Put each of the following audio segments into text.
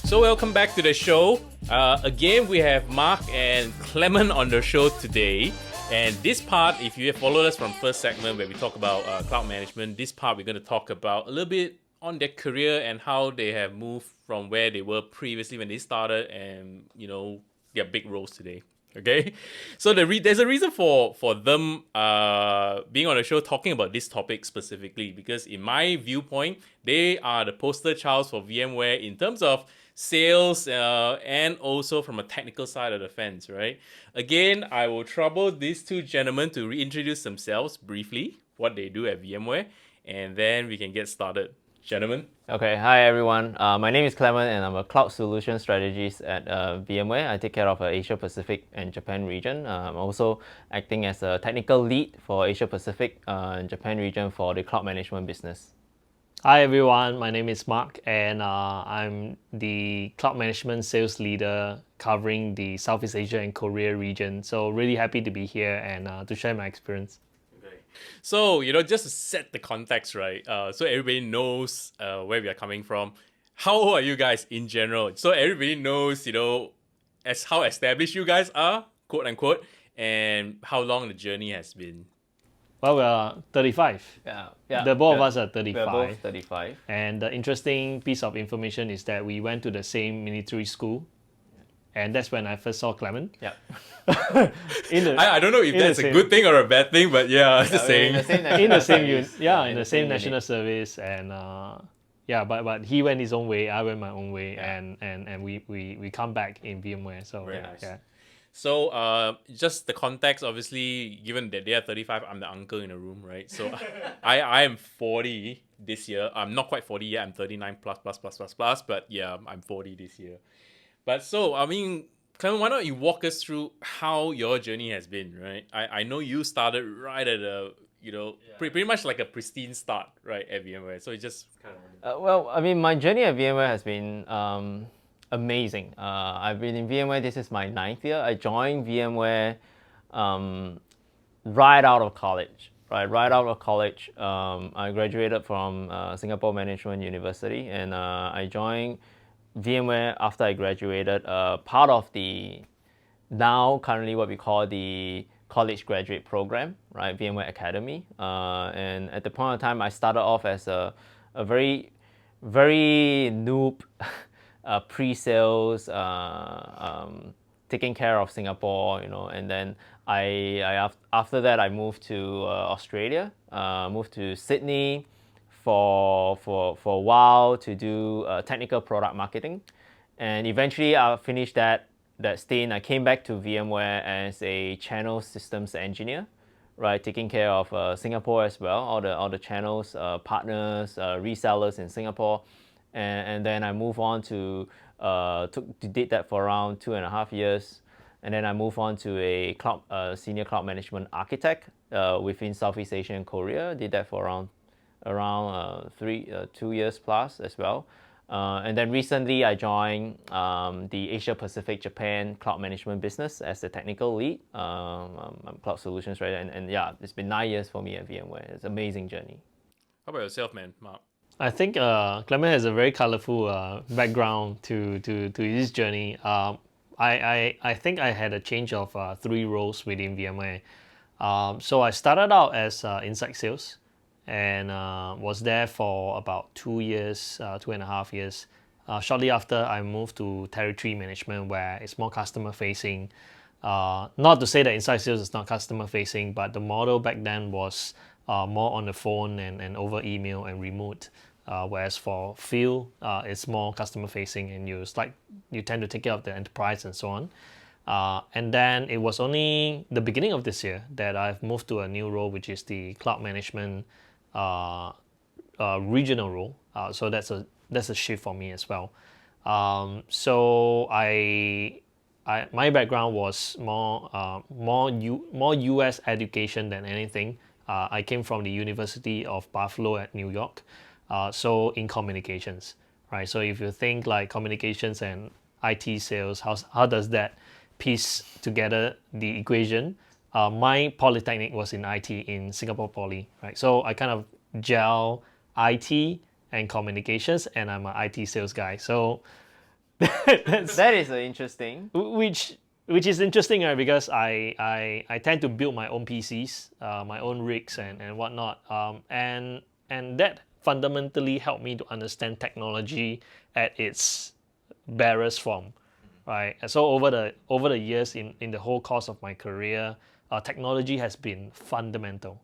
So welcome back to the show. Again, we have Mark and Clement on the show today. And this part, if you have followed us from first segment where we talk about cloud management, this part we're going to talk about a little bit on their career and how they have moved from where they were previously when they started and, their big roles today. Okay, so there's a reason for them being on the show talking about this topic specifically, because in my viewpoint, they are the poster child for VMware in terms of sales and also from a technical side of the fence, right? Again, I will trouble these two gentlemen to reintroduce themselves briefly, what they do at VMware, and then we can get started. Gentlemen. Okay, hi everyone. My name is Clement and I'm a cloud solution strategist at VMware. I take care of Asia Pacific and Japan region. I'm also acting as a technical lead for Asia Pacific and Japan region for the cloud management business. Hi everyone, my name is Mark and I'm the cloud management sales leader covering the Southeast Asia and Korea region. So really happy to be here and to share my experience. So, just to set the context, right? So everybody knows where we are coming from. How old are you guys in general? So everybody knows, as how established you guys are, quote unquote, and how long the journey has been. Well, we are 35. Yeah. The both of us are 35. We're both 35. And the interesting piece of information is that we went to the same military school. And that's when I first saw Clement. Yeah. I don't know if that's a good thing or a bad thing, but just saying. In the same national service, and but he went his own way, I went my own way, and we come back in VMware. So very nice. Yeah. So just the context, obviously, given that they are 35, I'm the uncle in the room, right? So I am 40 this year. I'm not quite 40 yet. I'm 39 plus, but yeah, I'm 40 this year. But so, Clement, why don't you walk us through how your journey has been, right? I know you started right at a, pretty much like a pristine start, right, at VMware. So it just kind of... my journey at VMware has been amazing. I've been in VMware, this is my 9th year. I joined VMware right out of college. Right out of college, I graduated from Singapore Management University, and I joined VMware after I graduated, part of the now currently what we call the college graduate program, right? VMware Academy. And at the point of time, I started off as a very, very noob pre-sales, taking care of Singapore, and then after that I moved to Australia, moved to Sydney for a while to do technical product marketing, and eventually I finished that stint. I came back to VMware as a channel systems engineer, right, taking care of Singapore as well, all the channels, partners, resellers in Singapore, and then I moved on to did that for around 2.5 years, and then I moved on to a senior cloud management architect within Southeast Asia and Korea. Did that for around 2 years plus as well, and then recently I joined the Asia Pacific Japan cloud management business as the technical lead. I'm cloud solutions, right? And yeah, it's been 9 years for me at VMware. It's an amazing journey. How about yourself, man, Mark? I think Clement has a very colorful background to his journey. I think I had a change of 3 roles within VMware. So I started out as inside sales, and was there for about 2 years, 2.5 years. Shortly after, I moved to territory management, where it's more customer facing. Not to say that inside sales is not customer facing, but the model back then was more on the phone and over email and remote. Whereas for field, it's more customer facing, and you tend to take care of the enterprise and so on. And then it was only the beginning of this year that I've moved to a new role, which is the cloud management regional role. So that's a shift for me as well. So my background was more US education than anything. I came from the University of Buffalo at New York. So in communications, right? So if you think like communications and IT sales, how does that piece together the equation? My polytechnic was in IT in Singapore Poly, right? So I kind of gel IT and communications, and I'm an IT sales guy. So That is interesting. which is interesting, right? Because I tend to build my own PCs, my own rigs and whatnot, and that fundamentally helped me to understand technology at its barest form, right? And so over the years in the whole course of my career, technology has been fundamental,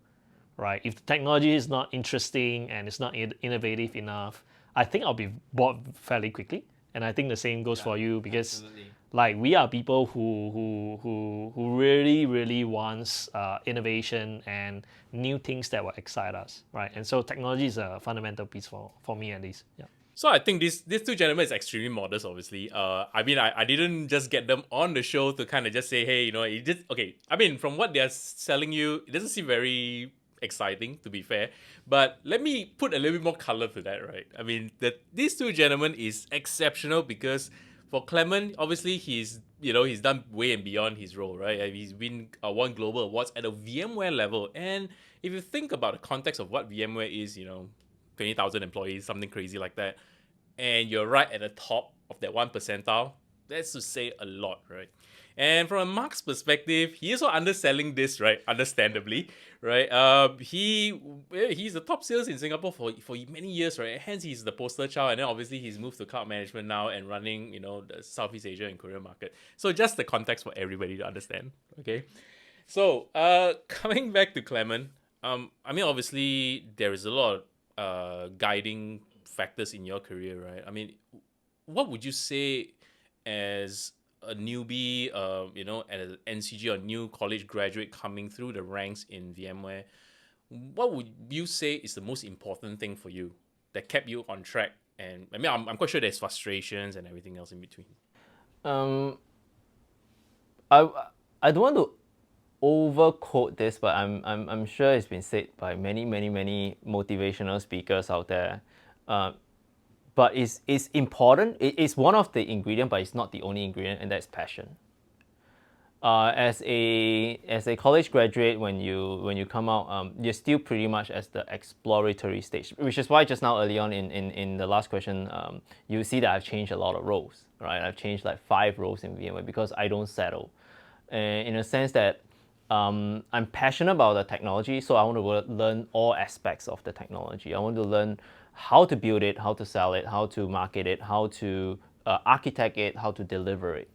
right? If the technology is not interesting and it's not innovative enough, I think I'll be bored fairly quickly. And I think the same goes for you, because like we are people who really wants innovation and new things that will excite us, right? And so technology is a fundamental piece for me, at least. Yeah. So I think these two gentlemen is extremely modest, obviously. I mean, I didn't just get them on the show to kind of just say, hey, it just okay. I mean, from what they're selling you, it doesn't seem very exciting, to be fair. But let me put a little bit more color to that, right? I mean, these two gentlemen is exceptional because for Clement, obviously he's done way and beyond his role, right? He's won global awards at a VMware level, and if you think about the context of what VMware is, 20,000 employees, something crazy like that, and you're right at the top of that 1 percentile, that's to say a lot, right? And from a Mark's perspective, he is also underselling this, right? Understandably, right? He's the top sales in Singapore for many years, right? Hence, he's the poster child, and then obviously he's moved to cloud management now and running, the Southeast Asia and Korean market. So just the context for everybody to understand, okay? So, coming back to Clement, I mean, obviously there is a lot of guiding factors in your career, right? I mean, what would you say as a newbie, as an NCG or new college graduate coming through the ranks in VMware? What would you say is the most important thing for you that kept you on track? And I mean, I'm quite sure there's frustrations and everything else in between. I don't want to overquote this, but I'm sure it's been said by many motivational speakers out there. But it's important. It's one of the ingredients, but it's not the only ingredient, and that's passion. As a college graduate, when you come out, you're still pretty much at the exploratory stage, which is why just now early on in the last question, you see that I've changed a lot of roles, right? I've changed like 5 roles in VMware because I don't settle, in a sense that I'm passionate about the technology, so I want to learn all aspects of the technology. I want to learn how to build it, how to sell it, how to market it, how to architect it, how to deliver it.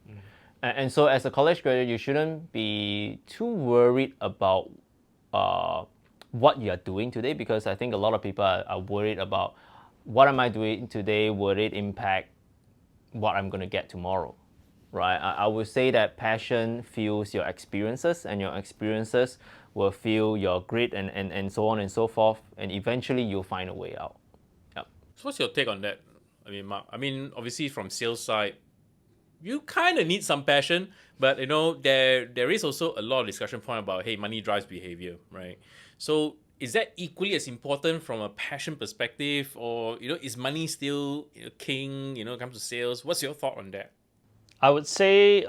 And so as a college graduate, you shouldn't be too worried about what you are doing today, because I think a lot of people are worried about what am I doing today, will it impact what I'm going to get tomorrow, right? I would say that passion fuels your experiences, and your experiences will fuel your grit and so on and so forth, and eventually you'll find a way out. So what's your take on that? I mean, Mark, obviously from sales side, you kind of need some passion, but there is also a lot of discussion point about, hey, money drives behavior, right? So is that equally as important from a passion perspective, or is money still king? When it comes to sales, what's your thought on that? I would say,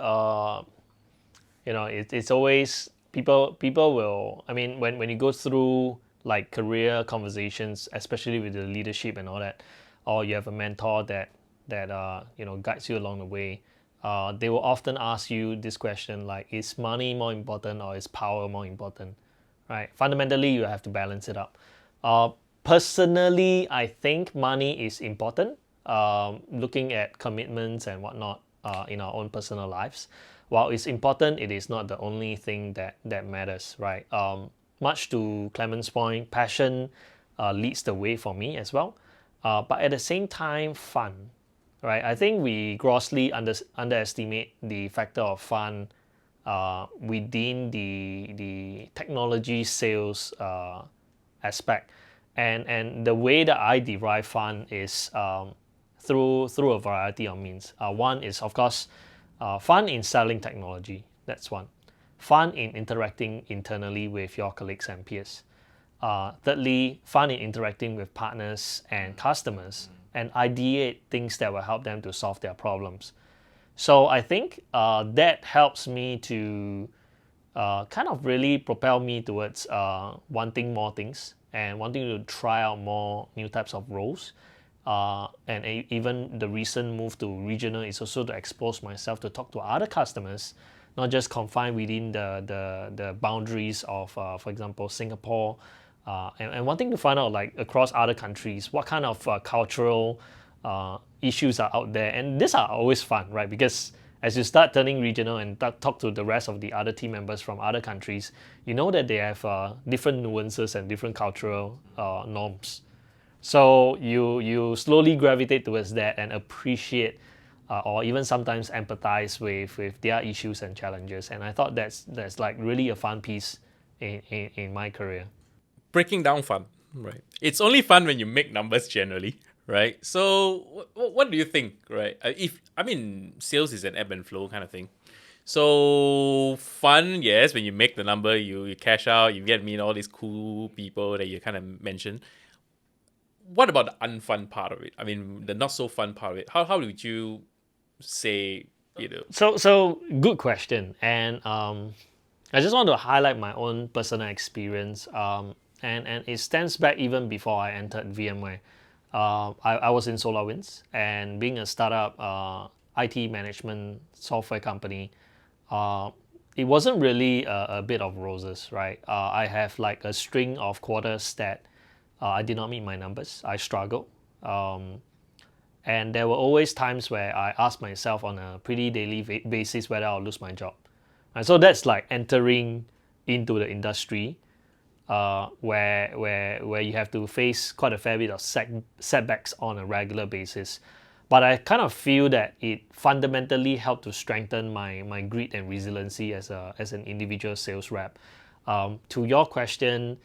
it's always people will. I mean, when you go through like career conversations, especially with the leadership and all that, or you have a mentor that guides you along the way, they will often ask you this question, like, is money more important or is power more important, right? Fundamentally, you have to balance it up. Personally, I think money is important, looking at commitments and whatnot in our own personal lives. While it's important, it is not the only thing that matters, right? Much to Clement's point, passion leads the way for me as well. But at the same time, fun, right? I think we grossly underestimate the factor of fun within the technology sales aspect. And the way that I derive fun is through a variety of means. One is, of course, fun in selling technology. That's one. Fun in interacting internally with your colleagues and peers. Thirdly, fun in interacting with partners and customers and ideate things that will help them to solve their problems. So I think that helps me to kind of really propel me towards wanting more things and wanting to try out more new types of roles. Even the recent move to regional is also to expose myself to talk to other customers, not just confined within the boundaries of, for example, Singapore, and wanting to find out like across other countries what kind of cultural issues are out there. And these are always fun, right? Because as you start turning regional and talk to the rest of the other team members from other countries, you know that they have different nuances and different cultural norms. So you slowly gravitate towards that and appreciate or even sometimes empathize with their issues and challenges. And I thought that's like really a fun piece in my career. Breaking down fun, right? It's only fun when you make numbers generally, right? So what do you think, right? Sales is an ebb and flow kind of thing. So fun, yes, when you make the number, you cash out, you get to meet all these cool people that you kind of mentioned. What about the unfun part of it? I mean, the not so fun part of it. How would you say, So good question, and I just want to highlight my own personal experience, and it stems back even before I entered VMware. I was in SolarWinds, and being a startup IT management software company, it wasn't really a bit of roses, right? I have like a string of quarters that I did not meet my numbers. I struggled. And there were always times where I asked myself on a pretty daily basis whether I'll lose my job. And so that's like entering into the industry where you have to face quite a fair bit of setbacks on a regular basis. But I kind of feel that it fundamentally helped to strengthen my grit and resiliency as an individual sales rep. To your question,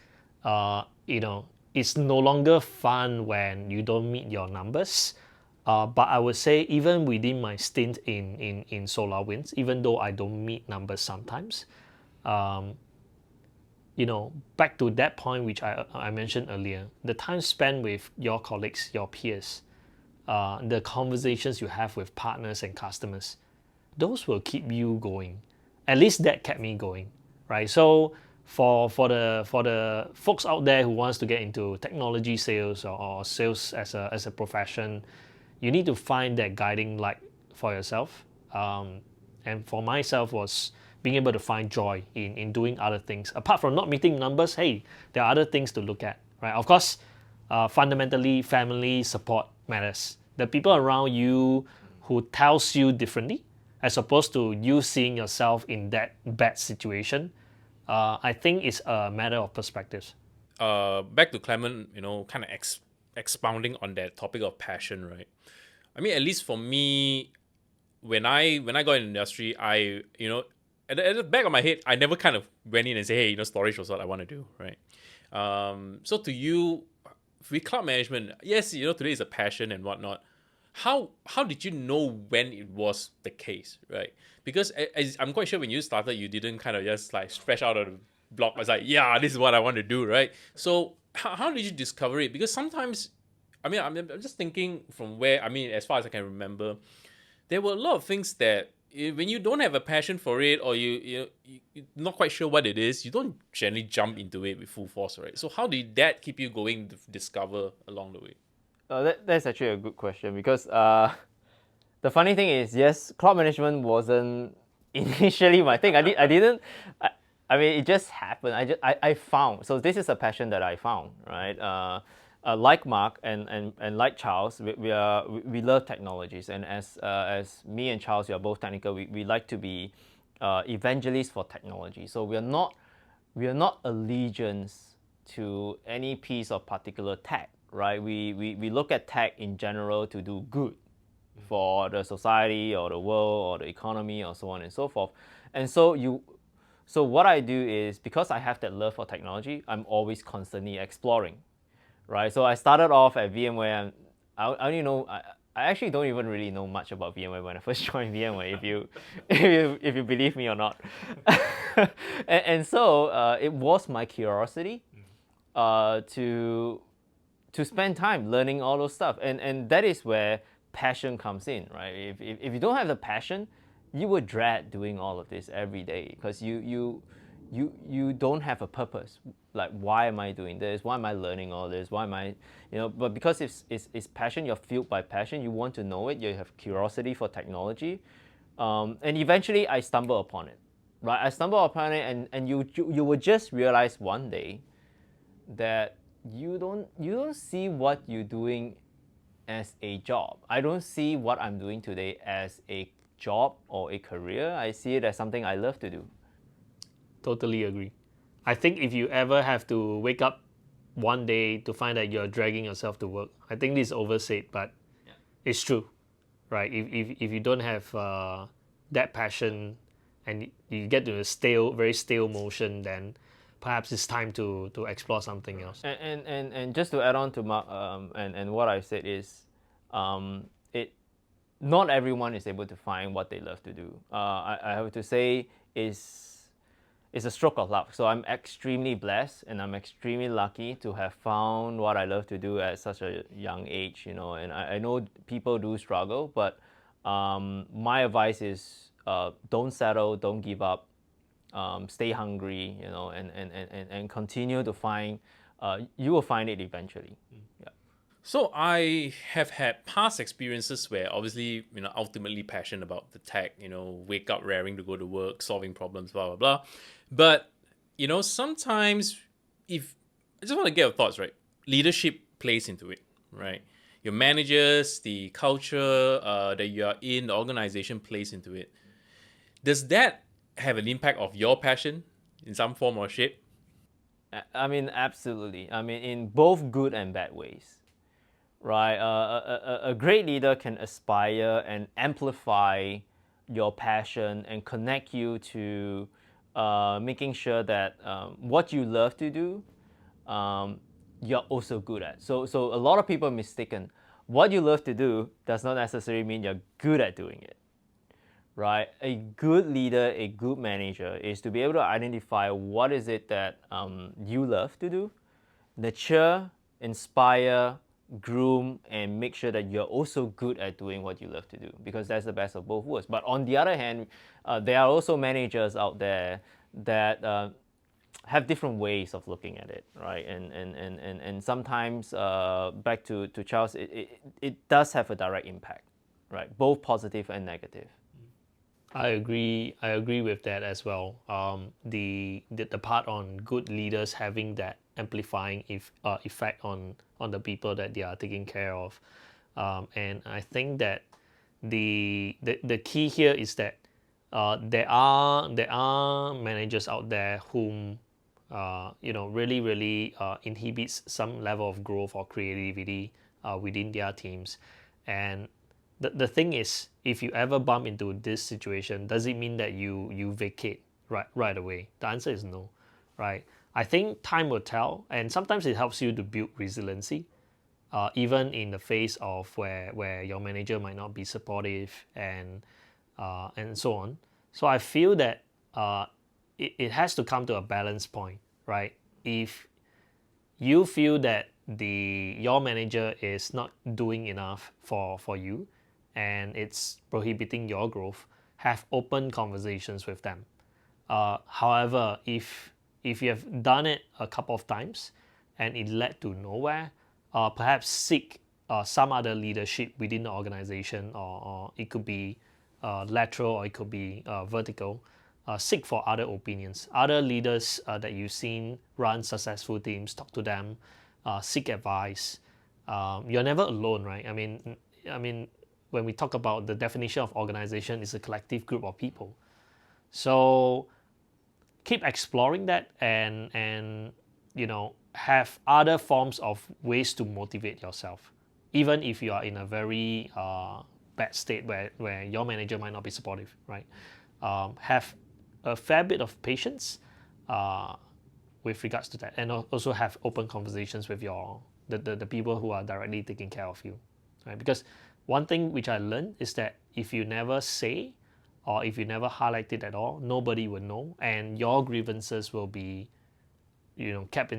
it's no longer fun when you don't meet your numbers. But I would say even within my stint in SolarWinds, even though I don't meet numbers sometimes, back to that point which I mentioned earlier, the time spent with your colleagues, your peers, the conversations you have with partners and customers, those will keep you going. At least that kept me going, right? So for the folks out there who wants to get into technology sales or sales as a profession, you need to find that guiding light for yourself. And for myself was being able to find joy in doing other things. Apart from not meeting numbers, hey, there are other things to look at, right? Of course, fundamentally, family support matters. The people around you who tells you differently, as opposed to you seeing yourself in that bad situation, I think it's a matter of perspectives. Back to Clement, kind of expounding on that topic of passion, right? I mean, at least for me, when I got in the industry, I at the back of my head, I never kind of went in and say, hey, storage was what I want to do, right? So to you, with cloud management, yes, today is a passion and whatnot. How did you know when it was the case, right? Because I'm quite sure when you started, you didn't kind of just like fresh out of the block. I was like, yeah, this is what I want to do, right? So how did you discover it? Because sometimes, I'm just thinking from where, as far as I can remember, there were a lot of things that when you don't have a passion for it, or you're not quite sure what it is, you don't generally jump into it with full force, right? So how did that keep you going to discover along the way? That's actually a good question, because the funny thing is, yes, cloud management wasn't initially my thing. It just happened. I found, so this is a passion that I found, right? Like Mark and like Charles, we love technologies, and as me and Charles, we are both technical. We like to be evangelists for technology. So we are not allegiance to any piece of particular tech, right? We look at tech in general to do good for the society or the world or the economy or so on and so forth. And so what I do is, because I have that love for technology, I'm always constantly exploring, right? So I started off at VMware, and I actually don't even really know much about VMware when I first joined VMware, if you believe me or not. So it was my curiosity to spend time learning all those stuff, and that is where passion comes in, right? If you don't have the passion, you would dread doing all of this every day, because you you don't have a purpose. Like, why am I doing this? Why am I learning all this? Why am I, but because it's passion, you're fueled by passion, you want to know it, you have curiosity for technology. And eventually I stumble upon it, right? I stumble upon it, and you will just realize one day that you don't see what you're doing as a job. I don't see what I'm doing today as a job or a career. I see it as something I love to do. Totally agree. I think if you ever have to wake up one day to find that you're dragging yourself to work, I think this is oversaid, but it's true, right? If you don't have that passion and you get to a very stale motion, then perhaps it's time to explore something else. And just to add on to Mark, and what I said is, it not everyone is able to find what they love to do. I have to say it's a stroke of luck. So I'm extremely blessed and I'm extremely lucky to have found what I love to do at such a young age, and I know people do struggle, but my advice is, don't settle, don't give up, stay hungry, and continue to find, you will find it eventually. Yeah. So I have had past experiences where obviously, ultimately passionate about the tech, wake up raring to go to work, solving problems, blah, blah, blah. But, sometimes I just want to get your thoughts, right? Leadership plays into it, right? Your managers, the culture that you are in, the organization plays into it. Does that have an impact of your passion in some form or shape? I mean, absolutely. I mean, in both good and bad ways, right? A great leader can aspire and amplify your passion and connect you to making sure that what you love to do, you're also good at. So a lot of people are mistaken. What you love to do does not necessarily mean you're good at doing it, right? A good leader, a good manager is to be able to identify what is it that you love to do, nurture, inspire, groom, and make sure that you're also good at doing what you love to do, because that's the best of both worlds. But on the other hand, there are also managers out there that have different ways of looking at it, right? And sometimes, back to Charles, it does have a direct impact, right? Both positive and negative. I agree. I agree with that as well. The part on good leaders having that amplifying effect on the people that they are taking care of, and I think that the key here is that there are managers out there whom really inhibits some level of growth or creativity within their teams. And the thing is, if you ever bump into this situation, does it mean that you vacate right away? The answer is no, right? I think time will tell, and sometimes it helps you to build resiliency, even in the face of where your manager might not be supportive and so on. So I feel that it has to come to a balance point, right? If you feel that your manager is not doing enough for you and it's prohibiting your growth, have open conversations with them. However, if you have done it a couple of times and it led to nowhere, perhaps seek some other leadership within the organization, or it could be lateral or it could be vertical. Seek for other opinions, other leaders that you've seen run successful teams. Talk to them, seek advice. You're never alone, right? I mean, when we talk about the definition of organization, it's a collective group of people. So keep exploring that, and have other forms of ways to motivate yourself, even if you are in a very bad state where your manager might not be supportive, right? Have a fair bit of patience with regards to that, and also have open conversations with the people who are directly taking care of you, right? Because one thing which I learned is that if you never say, or if you never highlight it at all, nobody will know, and your grievances will be kept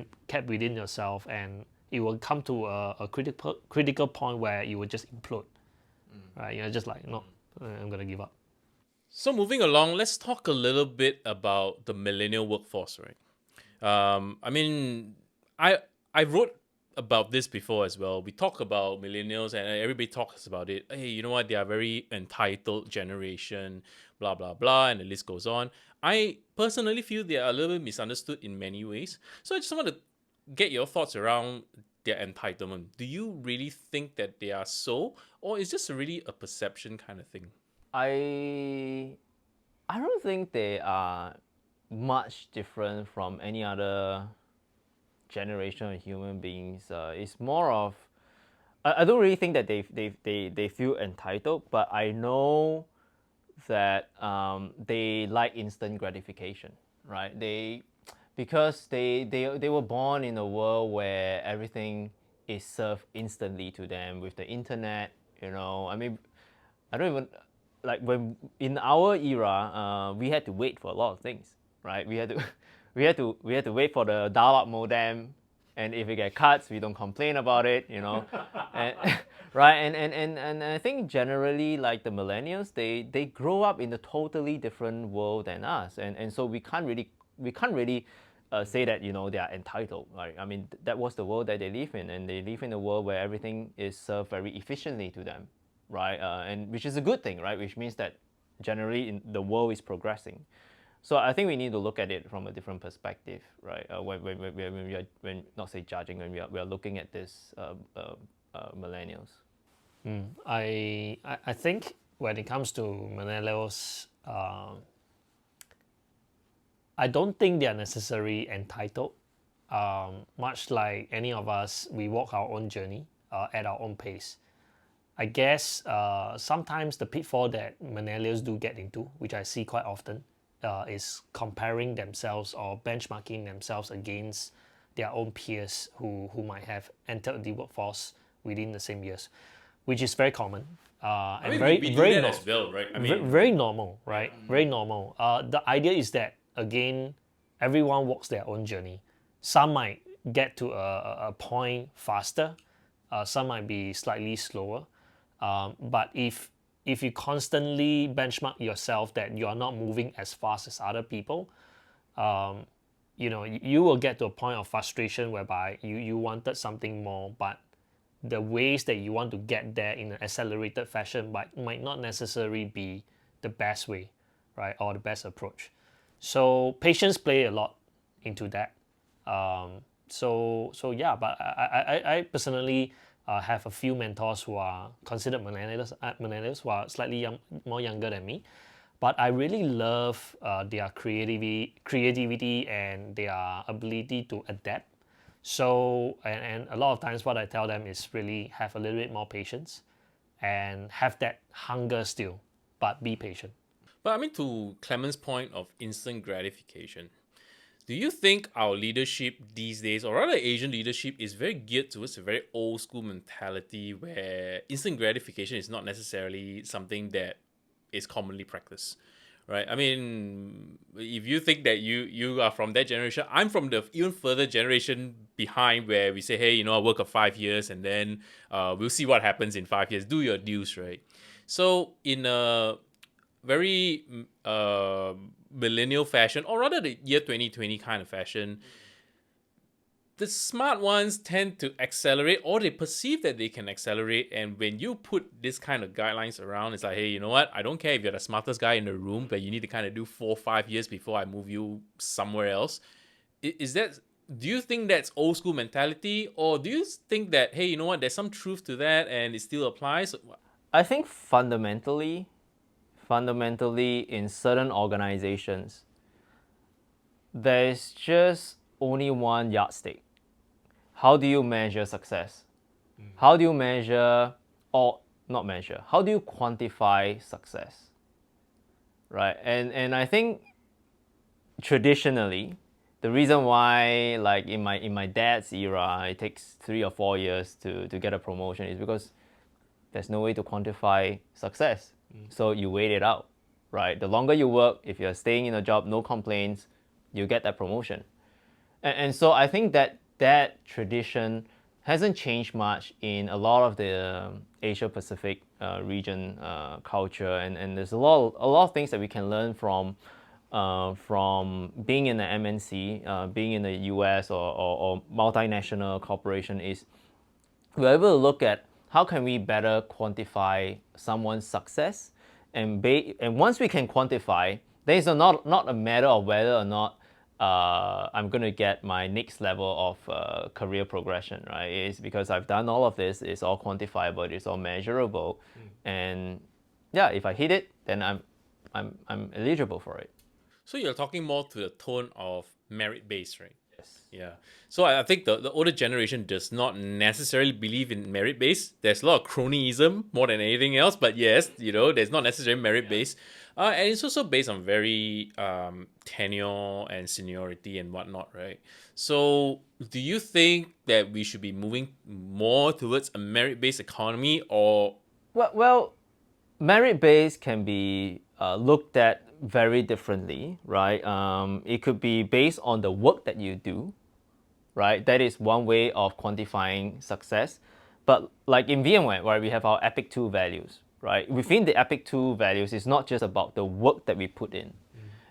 within yourself, and it will come to a critical point where you will just implode, right? You're just like, no, I'm gonna give up. So moving along, let's talk a little bit about the millennial workforce, right? I mean, I I wrote about this before as well. We talk about millennials, and everybody talks about it. Hey, you know what? They are very entitled generation, blah blah blah, and the list goes on. I personally feel they are a little bit misunderstood in many ways. So I just want to get your thoughts around their entitlement. Do you really think that they are so, or is this really a perception kind of thing? I I don't think they are much different from any other generation of human beings. It's more of I don't really think that they feel entitled, but I know that they like instant gratification, right? Because they were born in a world where everything is served instantly to them with the internet. I mean, I don't even like when in our era, we had to wait for a lot of things, right? We had to, we had to wait for the dial-up modem, and if it get cuts, we don't complain about it, and right, and I think generally like the millennials, they grow up in a totally different world than us, and so we can't really say that they are entitled. Right? I mean that was the world that they live in, and they live in a world where everything is served very efficiently to them, right? And which is a good thing, right? Which means that generally the world is progressing. So I think we need to look at it from a different perspective, right? When we are not say judging, when we are looking at this millennials. I think when it comes to millennials, I don't think they are necessarily entitled. Much like any of us, we walk our own journey at our own pace. I guess sometimes the pitfall that millennials do get into, which I see quite often, is comparing themselves or benchmarking themselves against their own peers who might have entered the workforce within the same years, which is very common. I mean, we do that as well, right? I mean, very normal, right? Very normal. The idea is that, again, everyone walks their own journey. Some might get to a point faster, some might be slightly slower. But if you constantly benchmark yourself that you are not moving as fast as other people, you will get to a point of frustration whereby you wanted something more, but the ways that you want to get there in an accelerated fashion might not necessarily be the best way, right, or the best approach. So patience play a lot into that. So yeah, but I personally have a few mentors who are considered millennials who are slightly more younger than me. But I really love their creativity and their ability to adapt. So, and a lot of times what I tell them is really have a little bit more patience and have that hunger still, but be patient. but I mean, to Clement's point of instant gratification, do you think our leadership these days, or rather Asian leadership, is very geared towards a very old school mentality where instant gratification is not necessarily something that is commonly practiced? Right. I mean, if you think that you are from that generation, I'm from the even further generation behind where we say, hey, I work for 5 years and then we'll see what happens in 5 years. Do your dues, right? So in a very millennial fashion, or rather the year 2020 kind of fashion, the smart ones tend to accelerate, or they perceive that they can accelerate. And when you put this kind of guidelines around, it's like, hey, you know what? I don't care if you're the smartest guy in the room, but you need to kind of do 4 or 5 years before I move you somewhere else. Is that? Do you think that's old school mentality, or do you think that, hey, you know what? There's some truth to that, and it still applies? I think fundamentally, in certain organizations, there's just only one yardstick. How do you measure success? How do you measure, or not measure, how do you quantify success? Right? And I think traditionally, the reason why, like in my dad's era, it takes 3 or 4 years to get a promotion is because there's no way to quantify success. So you wait it out, right? The longer you work, if you're staying in a job, no complaints, you get that promotion. And so I think that tradition hasn't changed much in a lot of the Asia Pacific region culture, and there's a lot of things that we can learn from being in the MNC, being in the US or multinational corporation. Is we're able to look at how can we better quantify someone's success, and once we can quantify, then it's not a matter of whether or not I'm going to get my next level of career progression, right? It's because I've done all of this. It's all quantifiable. It's all measurable, and yeah, if I hit it, then I'm eligible for it. So you're talking more to the tone of merit-based, right? Yes. Yeah. So I think the older generation does not necessarily believe in merit-based. There's a lot of cronyism more than anything else. But yes, there's not necessarily merit-based. And it's also based on very tenure and seniority and whatnot, right? So do you think that we should be moving more towards a merit-based economy, or? Well, merit-based can be looked at very differently, right? It could be based on the work that you do, right? That is one way of quantifying success. But like in VMware, right, we have our Epic 2 values, right? Within the Epic 2 values, it's not just about the work that we put in.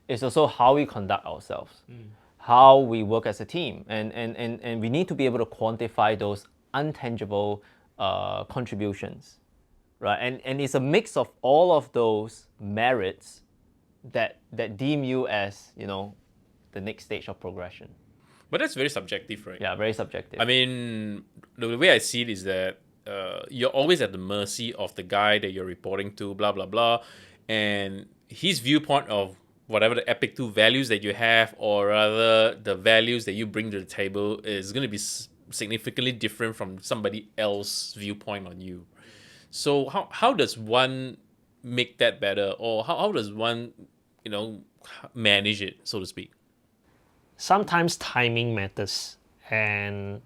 It's also how we conduct ourselves, how we work as a team. And we need to be able to quantify those untangible contributions, right? And it's a mix of all of those merits that deem you as, the next stage of progression. But that's very subjective, right? Yeah, very subjective. I mean, the way I see it is that you're always at the mercy of the guy that you're reporting to, blah, blah, blah. And his viewpoint of whatever the Epic 2 values that you have, or rather the values that you bring to the table, is going to be significantly different from somebody else's viewpoint on you. So how does one make that better? Or how does one, manage it, so to speak? Sometimes timing matters, and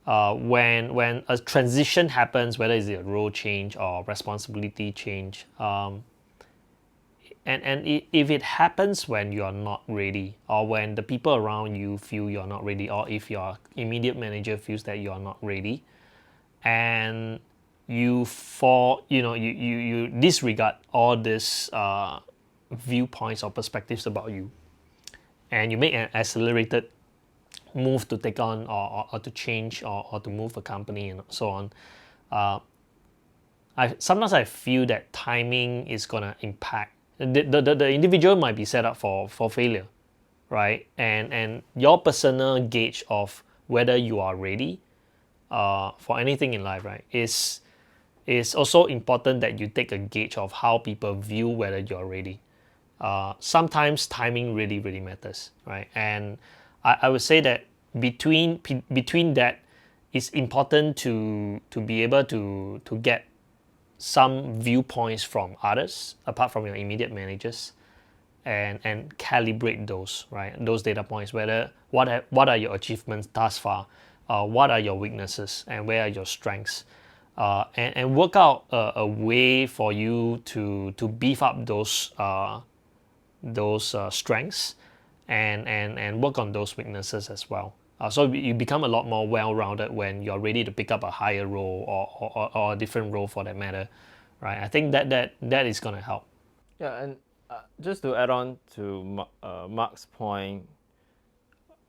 when a transition happens, whether it's a role change or responsibility change, if it happens when you're not ready, or when the people around you feel you're not ready, or if your immediate manager feels that you're not ready, and you disregard all these viewpoints or perspectives about you, and you make an accelerated move to take on or to change or to move a company and so on. Sometimes I feel that timing is gonna impact the individual. Might be set up for failure, right? And your personal gauge of whether you are ready for anything in life, right, is also important, that you take a gauge of how people view whether you're ready. Sometimes timing really, really matters, right? And I would say that between that, it's important to be able to get some viewpoints from others apart from your immediate managers, and calibrate those, right? Those data points, whether what are your achievements thus far, what are your weaknesses, and where are your strengths, and work out a way for you to beef up those strengths, and work on those weaknesses as well. So you become a lot more well-rounded when you're ready to pick up a higher role or a different role for that matter, right? I think that is going to help. Yeah, and just to add on to Mark's point,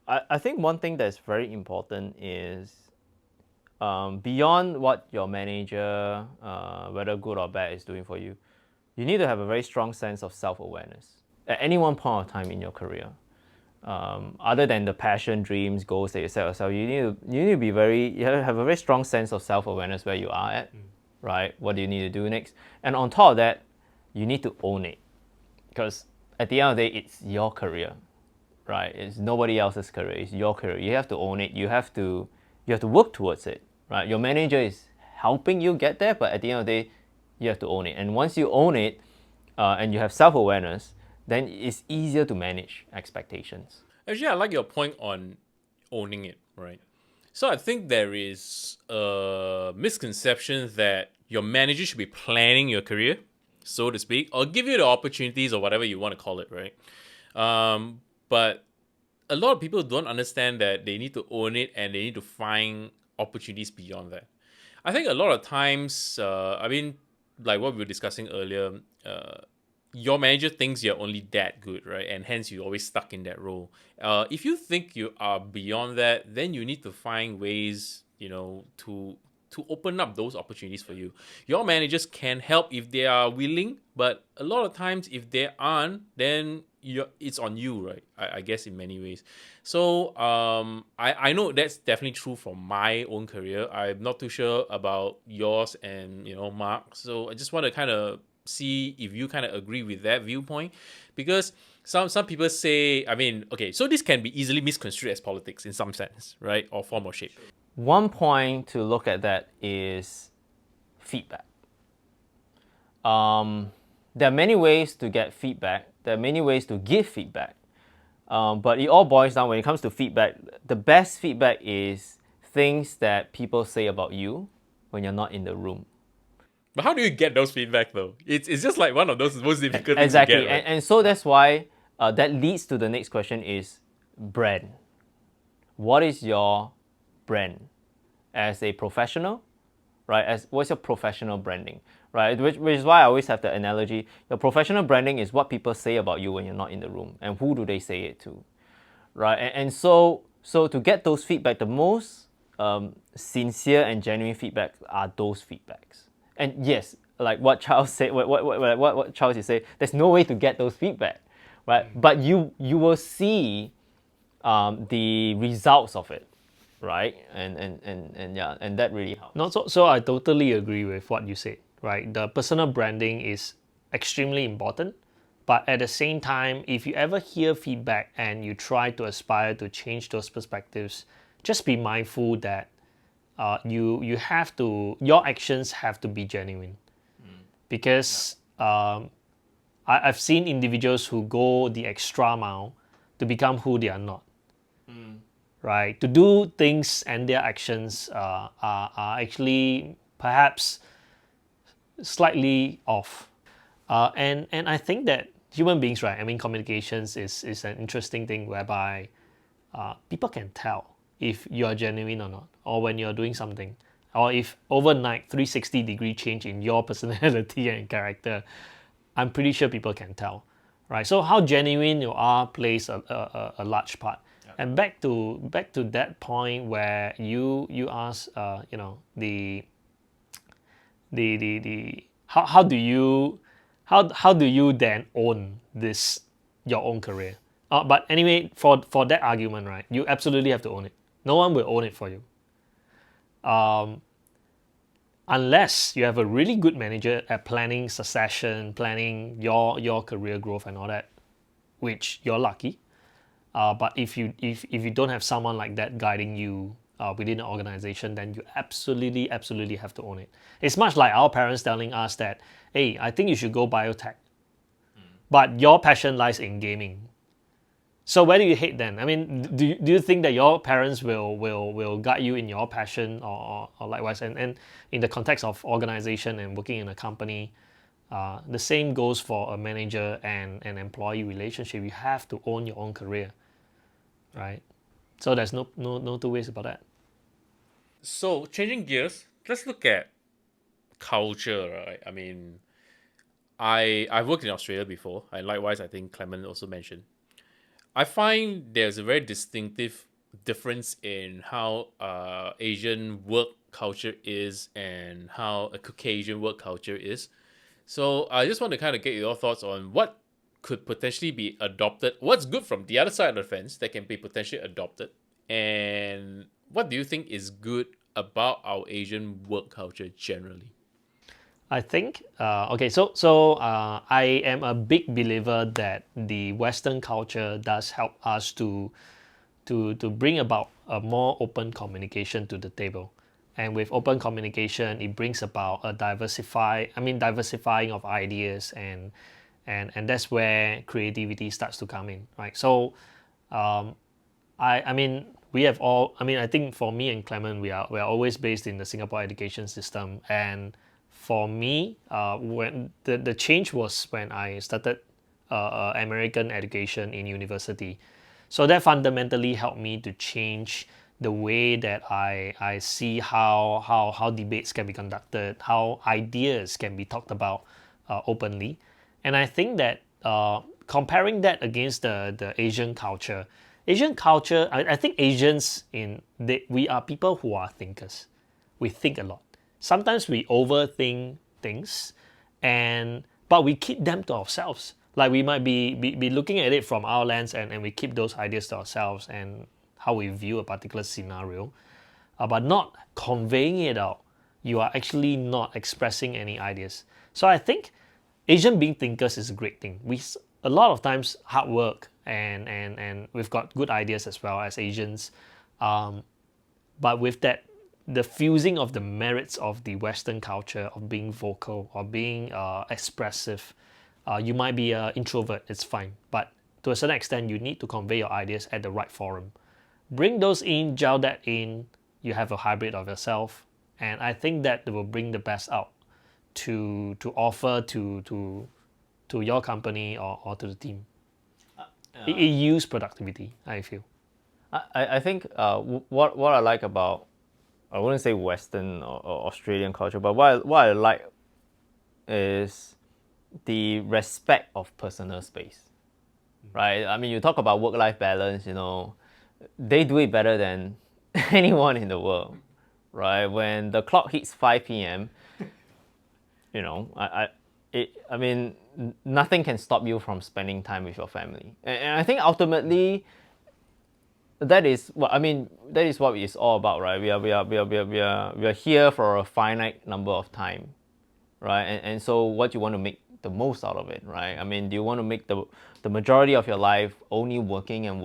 I think one thing that's very important is beyond what your manager, whether good or bad, is doing for you, you need to have a very strong sense of self-awareness at any one point of time in your career. Other than the passion, dreams, goals that you set yourself, you need to be you have a very strong sense of self-awareness where you are at, right? What do you need to do next? And on top of that, you need to own it, because at the end of the day, it's your career, right? It's nobody else's career. It's your career. You have to own it. You have to work towards it, right? Your manager is helping you get there, but at the end of the day, you have to own it. And once you own it, and you have self-awareness, then it's easier to manage expectations. Actually, I like your point on owning it, right? So I think there is a misconception that your manager should be planning your career, so to speak, or give you the opportunities or whatever you want to call it, right? But a lot of people don't understand that they need to own it, and they need to find opportunities beyond that. I think a lot of times, like what we were discussing earlier, your manager thinks you're only that good, right? And hence you're always stuck in that role. If you think you are beyond that, then you need to find ways, to open up those opportunities for you. Your managers can help if they are willing, but a lot of times if they aren't, then it's on you, right? I guess in many ways. So I know that's definitely true for my own career. I'm not too sure about yours and Mark. So I just want to kind of see if you kind of agree with that viewpoint, because some people say, okay, so this can be easily misconstrued as politics in some sense, right, or form or shape. One point to look at that is feedback. There are many ways to get feedback. There are many ways to give feedback. But it all boils down, when it comes to feedback, the best feedback is things that people say about you when you're not in the room. But how do you get those feedback though? It's just like one of those most difficult things exactly. to get, right? And so that's why that leads to the next question is brand. What is your brand as a professional, right? What's your professional branding, right? Which is why I always have the analogy. Your professional branding is what people say about you when you're not in the room, and who do they say it to, right? And so to get those feedback, the most sincere and genuine feedback are those feedbacks. And yes, like what Charles said, what Charles is saying, there's no way to get those feedback, right? But you will see the results of it, right? And yeah, and that really helps. So I totally agree with what you said, right? The personal branding is extremely important, but at the same time, if you ever hear feedback and you try to aspire to change those perspectives, just be mindful that you have to, your actions have to be genuine, because I've seen individuals who go the extra mile to become who they are not. Right, to do things and their actions are actually perhaps slightly off, and I think that human beings, right? I mean, communications is an interesting thing whereby people can tell if you are genuine or not, or when you're doing something, or if overnight 360-degree change in your personality and character. I'm pretty sure people can tell, right? So how genuine you are plays a large part. And back to that point where you ask, the how do you then own this, your own career? But anyway, for that argument, right, you absolutely have to own it. No one will own it for you, unless you have a really good manager at planning succession, planning your career growth and all that, which you're lucky. But if you don't have someone like that guiding you within an organization, then you absolutely have to own it. It's much like our parents telling us that, hey, I think you should go biotech, but your passion lies in gaming. So where do you hate then? I mean, do you think that your parents will guide you in your passion, or likewise? And in the context of organization and working in a company, the same goes for a manager and an employee relationship. You have to own your own career, right? So there's no two ways about that. So changing gears, let's look at culture, right? I mean, I've worked in Australia before, and likewise, I think Clement also mentioned. I find there's a very distinctive difference in how Asian work culture is and how a Caucasian work culture is. So I just want to kind of get your thoughts on what could potentially be adopted, what's good from the other side of the fence that can be potentially adopted, and what do you think is good about our Asian work culture generally? I think so I am a big believer that the Western culture does help us to bring about a more open communication to the table. And with open communication, it brings about a diversifying of ideas, and that's where creativity starts to come in, right? So I mean we have all, I think for me and Clement, we are always based in the Singapore education system. And for me, when the change was when I started American education in university. So that fundamentally helped me to change the way that I see how debates can be conducted, how ideas can be talked about openly. And I think that comparing that against the Asian culture, I think Asians we are people who are thinkers. We think a lot. Sometimes we overthink things, but we keep them to ourselves. Like we might be looking at it from our lens, and we keep those ideas to ourselves and how we view a particular scenario, but not conveying it out. You are actually not expressing any ideas. So I think Asian being thinkers is a great thing. A lot of times hard work and we've got good ideas as well as Asians, but with that, the fusing of the merits of the Western culture of being vocal or being expressive. You might be an introvert, it's fine, but to a certain extent, you need to convey your ideas at the right forum. Bring those in, gel that in, you have a hybrid of yourself, and I think that will bring the best out to offer to your company or to the team. It yields productivity, I feel. I think what I like about, I wouldn't say Western or Australian culture, but what I like is the respect of personal space, right? I mean, you talk about work-life balance, they do it better than anyone in the world, right? When the clock hits 5 p.m., I mean, nothing can stop you from spending time with your family. And I think ultimately, that is what it's all about, right? We are here for a finite number of time, right? And so what you want to make the most out of it, right? I mean, do you want to make the majority of your life only working and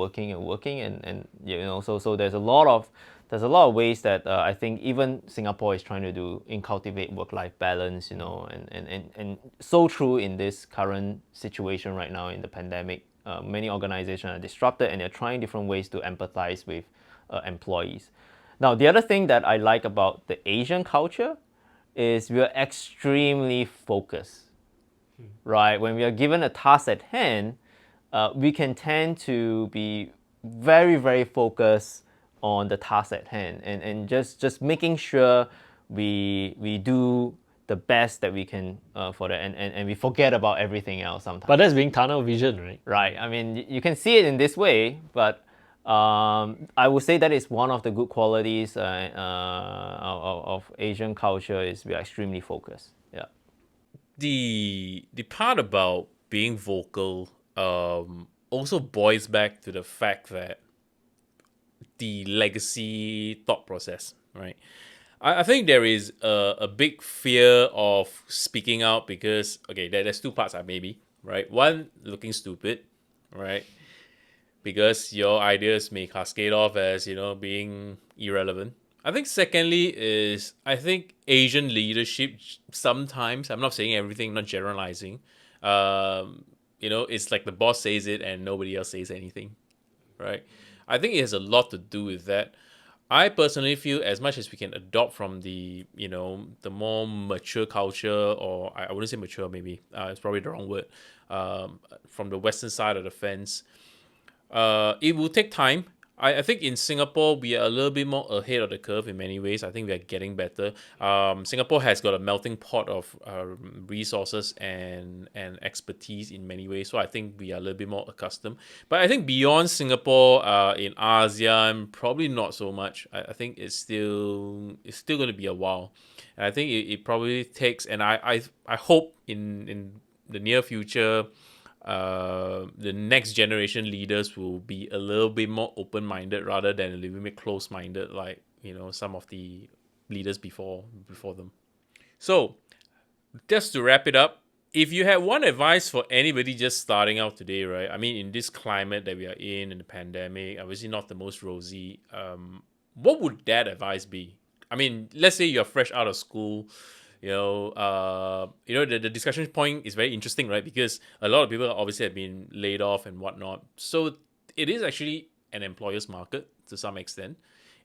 so there's a lot of ways that I think even Singapore is trying to do in cultivate work-life balance, and so true in this current situation right now in the pandemic. Many organizations are disrupted and they're trying different ways to empathize with employees. Now, the other thing that I like about the Asian culture is we are extremely focused, right? When we are given a task at hand, we can tend to be very, very focused on the task at hand and just making sure we do the best that we can for that, and we forget about everything else sometimes. But that's being tunnel vision, right? Right. I mean, you can see it in this way, but I would say that is one of the good qualities of Asian culture is we are extremely focused. Yeah. The part about being vocal also boils back to the fact that the legacy thought process, right? I think there is a big fear of speaking out because, okay, there's two parts, maybe, right? One, looking stupid, right? Because your ideas may cascade off as, being irrelevant. I think secondly is, I think Asian leadership sometimes, I'm not saying everything, not generalizing, it's like the boss says it and nobody else says anything, right? I think it has a lot to do with that. I personally feel as much as we can adopt from the more mature culture, or I wouldn't say mature, maybe it's probably the wrong word, from the Western side of the fence, it will take time. I think in Singapore, we are a little bit more ahead of the curve in many ways. I think we are getting better. Singapore has got a melting pot of resources and expertise in many ways. So I think we are a little bit more accustomed. But I think beyond Singapore, in ASEAN, probably not so much. I think it's still going to be a while. And I think it probably takes, and I hope in the near future, the next generation leaders will be a little bit more open-minded rather than a little bit close-minded, like some of the leaders before them. So just to wrap it up, if you had one advice for anybody just starting out today, right? I mean, in this climate that we are in the pandemic, obviously not the most rosy, what would that advice be? I mean, let's say you're fresh out of school. The discussion point is very interesting, right? Because a lot of people obviously have been laid off and whatnot. So it is actually an employer's market to some extent.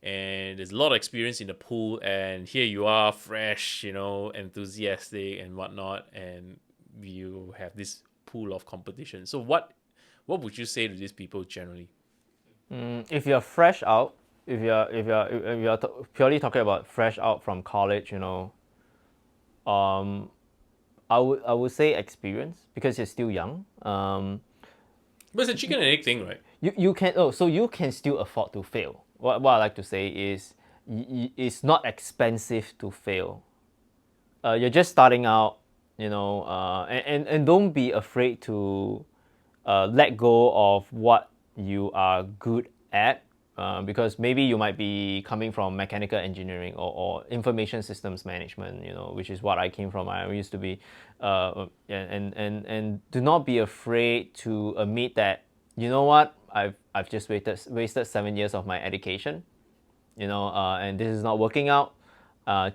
And there's a lot of experience in the pool. And here you are, fresh, enthusiastic and whatnot. And you have this pool of competition. So what would you say to these people generally? If you're fresh out, if you're purely talking about fresh out from college, you know, I would say experience because you're still young. But it's a chicken and egg thing, right? You can so you can still afford to fail. What I like to say is it's not expensive to fail. You're just starting out, you know, and don't be afraid to let go of what you are good at, because maybe you might be coming from mechanical engineering or information systems management, you know, which is what I came from. I used to be, and do not be afraid to admit that, you know what, I've just wasted 7 years of my education, you know, and this is not working out.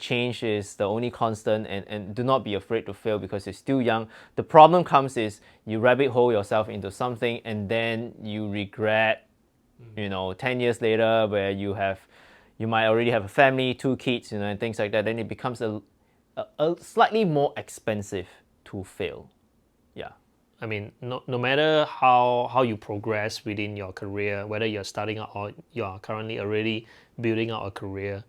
Change is the only constant, and do not be afraid to fail because you're still young. The problem comes is you rabbit hole yourself into something and then you regret, you know, 10 years later where you might already have a family, 2 kids, you know, and things like that. Then it becomes a slightly more expensive to fail. Yeah. I mean, no matter how you progress within your career, whether you're starting out or you're currently already building out a career,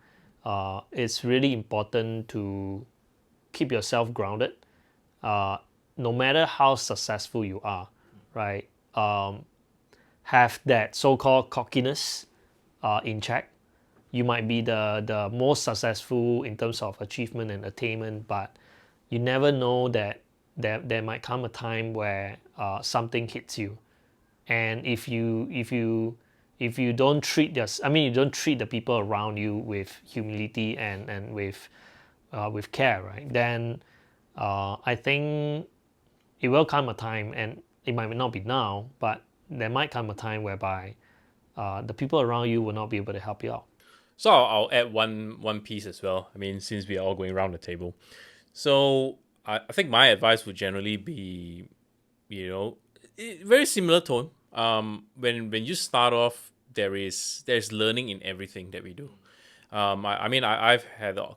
it's really important to keep yourself grounded. No matter how successful you are, right? Have that so-called cockiness in check. You might be the most successful in terms of achievement and attainment, but you never know that there might come a time where something hits you, and if you don't treat you don't treat the people around you with humility and with care, right? Then I think it will come a time, and it might not be now, but there might come a time whereby the people around you will not be able to help you out. So I'll add one piece as well. I mean, since we are all going around the table, so I think my advice would generally be, you know, very similar tone. When you start off, there's learning in everything that we do. I've had the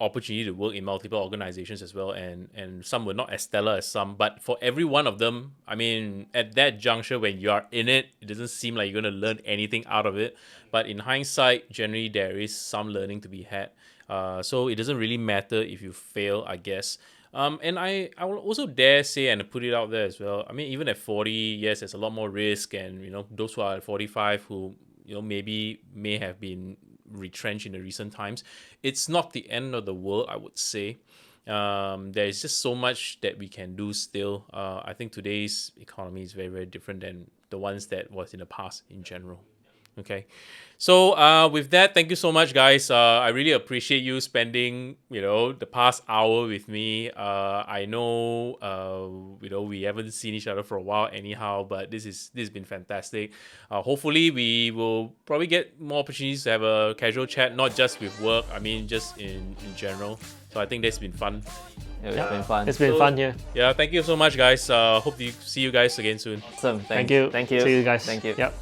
opportunity to work in multiple organizations as well, and some were not as stellar as some, but for every one of them, I mean, at that juncture when you are in it, it doesn't seem like you're going to learn anything out of it. But in hindsight, generally there is some learning to be had. So it doesn't really matter if you fail, I guess. And I will also dare say and put it out there as well. I mean, even at 40, yes, there's a lot more risk, and you know, those who are at 45 who, you know, may have been retrenched in the recent times, it's not the end of the world, I would say. There is just so much that we can do still. I think today's economy is very, very different than the ones that was in the past in general. Okay, so with that, thank you so much, guys. I really appreciate you spending, you know, the past hour with me. I know, you know, we haven't seen each other for a while anyhow, but this has been fantastic. Hopefully we will probably get more opportunities to have a casual chat, not just with work, I mean just in general. So I think that's been fun. It's been fun. It's been fun here. Yeah, thank you so much, guys. Hope to see you guys again soon. Awesome. Thank you. Thank you. See you guys. Thank you. Yep.